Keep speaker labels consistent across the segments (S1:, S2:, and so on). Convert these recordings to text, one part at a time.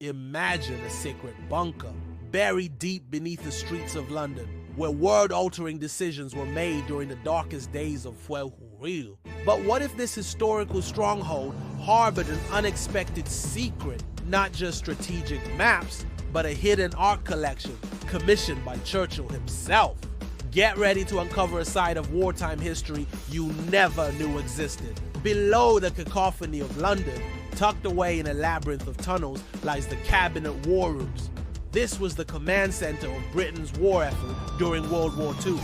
S1: Imagine a secret bunker buried deep beneath the streets of London, where world-altering decisions were made during the darkest days of Fuego. But what if this historical stronghold harbored an unexpected secret, not just strategic maps, but a hidden art collection commissioned by Churchill himself? Get ready to uncover a side of wartime history you never knew existed. Below the cacophony of London, tucked away in a labyrinth of tunnels, lies the Cabinet War Rooms. This was the command center of Britain's war effort during World War II.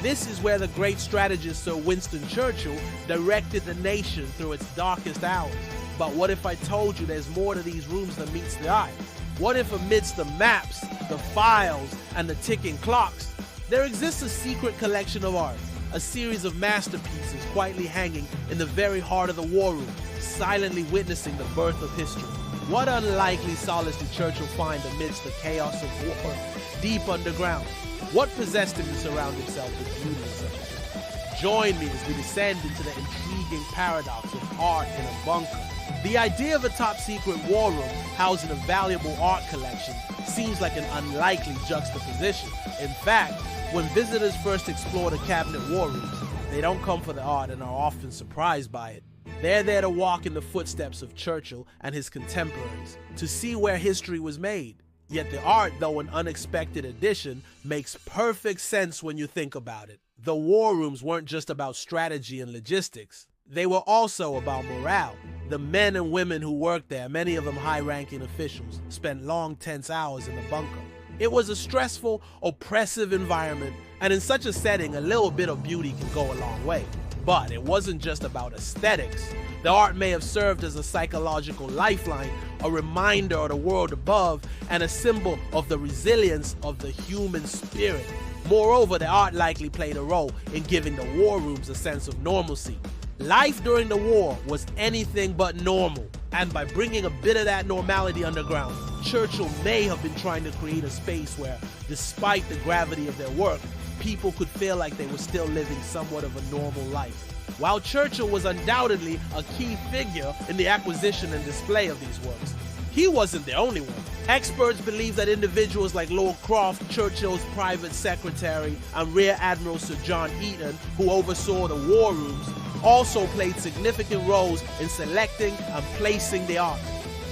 S1: This is where the great strategist Sir Winston Churchill directed the nation through its darkest hours. But what if I told you there's more to these rooms than meets the eye? What if amidst the maps, the files, and the ticking clocks, there exists a secret collection of art, a series of masterpieces quietly hanging in the very heart of the war room, silently witnessing the birth of history? What unlikely solace did Churchill find amidst the chaos of war, deep underground? What possessed him to surround himself with beauty in such a thing? Join me as we descend into the intriguing paradox of art in a bunker. The idea of a top-secret war room housing a valuable art collection seems like an unlikely juxtaposition. In fact, when visitors first explore the Cabinet War Rooms, they don't come for the art and are often surprised by it. They're there to walk in the footsteps of Churchill and his contemporaries, to see where history was made. Yet the art, though an unexpected addition, makes perfect sense when you think about it. The war rooms weren't just about strategy and logistics. They were also about morale. The men and women who worked there, many of them high-ranking officials, spent long, tense hours in the bunker. It was a stressful, oppressive environment, and in such a setting, a little bit of beauty can go a long way. But it wasn't just about aesthetics. The art may have served as a psychological lifeline, a reminder of the world above, and a symbol of the resilience of the human spirit. Moreover, the art likely played a role in giving the war rooms a sense of normalcy. Life during the war was anything but normal, and by bringing a bit of that normality underground, Churchill may have been trying to create a space where, despite the gravity of their work, people could feel like they were still living somewhat of a normal life. While Churchill was undoubtedly a key figure in the acquisition and display of these works, he wasn't the only one. Experts believe that individuals like Lord Croft, Churchill's private secretary, and Rear Admiral Sir John Eaton, who oversaw the war rooms, also played significant roles in selecting and placing the art.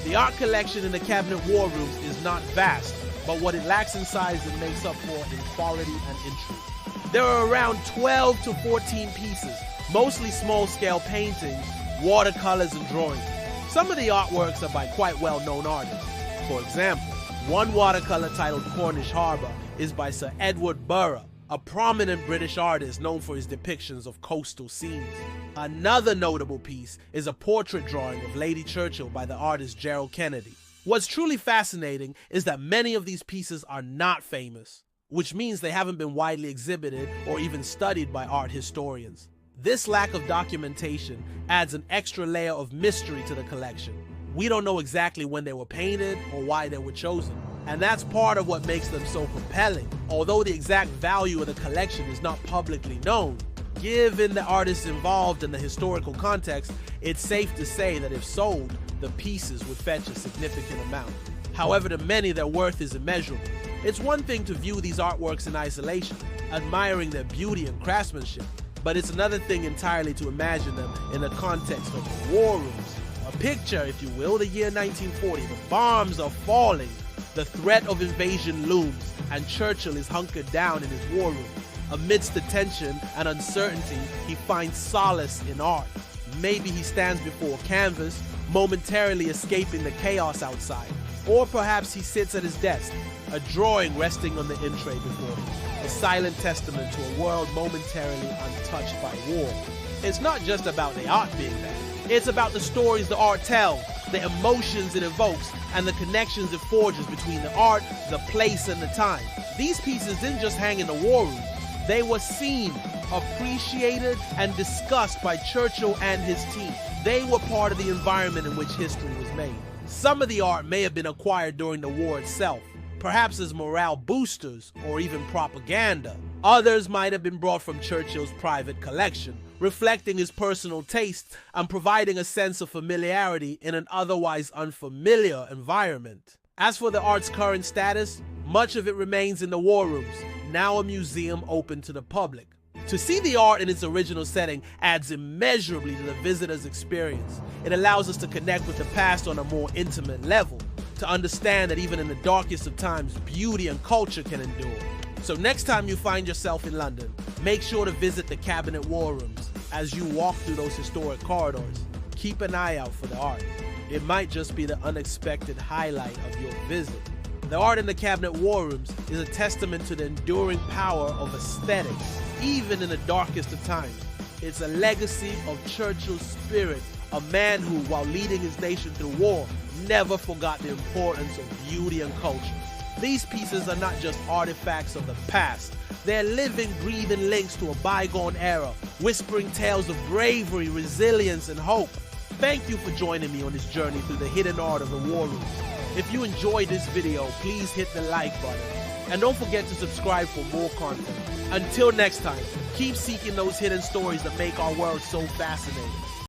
S1: The art collection in the Cabinet War Rooms is not vast, but what it lacks in size it makes up for in quality and intrigue. There are around 12 to 14 pieces, mostly small-scale paintings, watercolors, and drawings. Some of the artworks are by quite well-known artists. For example, one watercolor titled Cornish Harbour is by Sir Edward Burrough, a prominent British artist known for his depictions of coastal scenes. Another notable piece is a portrait drawing of Lady Churchill by the artist Gerald Kennedy. What's truly fascinating is that many of these pieces are not famous, which means they haven't been widely exhibited or even studied by art historians. This lack of documentation adds an extra layer of mystery to the collection. We don't know exactly when they were painted or why they were chosen, and that's part of what makes them so compelling. Although the exact value of the collection is not publicly known, given the artists involved and the historical context, it's safe to say that if sold, the pieces would fetch a significant amount. However, to many, their worth is immeasurable. It's one thing to view these artworks in isolation, admiring their beauty and craftsmanship, but it's another thing entirely to imagine them in the context of the war rooms. A picture, if you will, the year 1940. The bombs are falling, the threat of invasion looms, and Churchill is hunkered down in his war room. Amidst the tension and uncertainty, he finds solace in art. Maybe he stands before a canvas, momentarily escaping the chaos outside. Or perhaps he sits at his desk, a drawing resting on the in tray before him, a silent testament to a world momentarily untouched by war. It's not just about the art being there. It's about the stories the art tells, the emotions it evokes, and the connections it forges between the art, the place, and the time. These pieces didn't just hang in the war room. They were seen, appreciated, and discussed by Churchill and his team. They were part of the environment in which history was made. Some of the art may have been acquired during the war itself, perhaps as morale boosters or even propaganda. Others might have been brought from Churchill's private collection, reflecting his personal tastes and providing a sense of familiarity in an otherwise unfamiliar environment. As for the art's current status, much of it remains in the war rooms, now a museum open to the public. To see the art in its original setting adds immeasurably to the visitor's experience. It allows us to connect with the past on a more intimate level, to understand that even in the darkest of times, beauty and culture can endure. So next time you find yourself in London, make sure to visit the Cabinet War Rooms. As you walk through those historic corridors, keep an eye out for the art. It might just be the unexpected highlight of your visit. The art in the Cabinet War Rooms is a testament to the enduring power of aesthetics, even in the darkest of times. It's a legacy of Churchill's spirit, a man who, while leading his nation through war, never forgot the importance of beauty and culture. These pieces are not just artifacts of the past, they're living, breathing links to a bygone era, whispering tales of bravery, resilience, and hope. Thank you for joining me on this journey through the hidden art of the war room. If you enjoyed this video, please hit the like button. And don't forget to subscribe for more content. Until next time, keep seeking those hidden stories that make our world so fascinating.